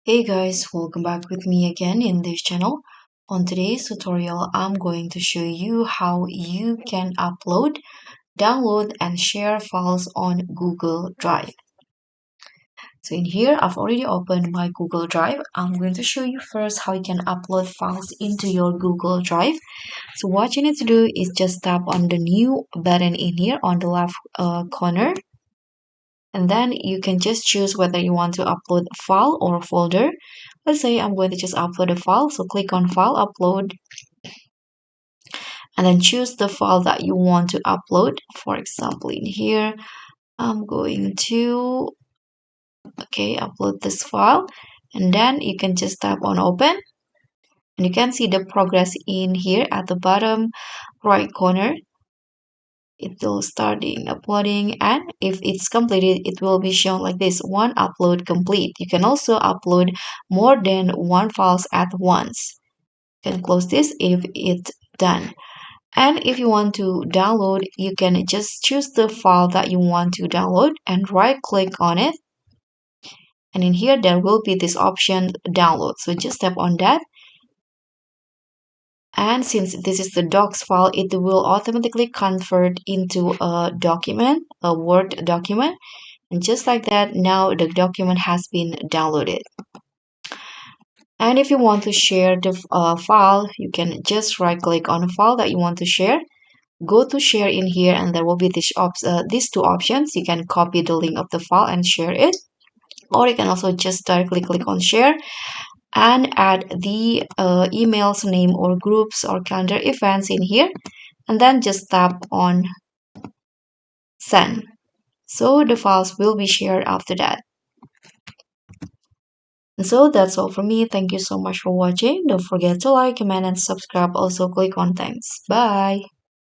Hey guys, welcome back with me again in this channel. On today's tutorial, I'm going to show you how you can upload, download and share files on Google Drive. So in here, I've already opened my Google Drive. I'm going to show you first how you can upload files into your Google Drive. So what you need to do is just tap on the new button in here on the left corner. And then you can just choose whether you want to upload a file or a folder. Let's say I'm going to just upload a file. So click on File, Upload, and then choose the file that you want to upload. For example, in here, I'm going to, upload this file. And then you can just tap on Open. And you can see the progress in here at the bottom right corner. It will starting uploading, and if it's completed it will be shown like this: one upload complete. You can also upload more than one files at once. You can close this if it's done. And if you want to download, you can just choose the file that you want to download and right click on it, and in here there will be this option download. So just tap on that, and since this is the docs file, it will automatically convert into a document, a Word document. And just like that, now the document has been downloaded. And if you want to share the file, you can just right click on a file that you want to share, go to share in here, and there will be these two options. You can copy the link of the file and share it, or you can also just directly click on share and add the emails, name or groups or calendar events in here, and then just tap on send. So the files will be shared after that. And so that's all from me. Thank you so much for watching. Don't forget to like, comment, and subscribe. Also click on thanks. Bye.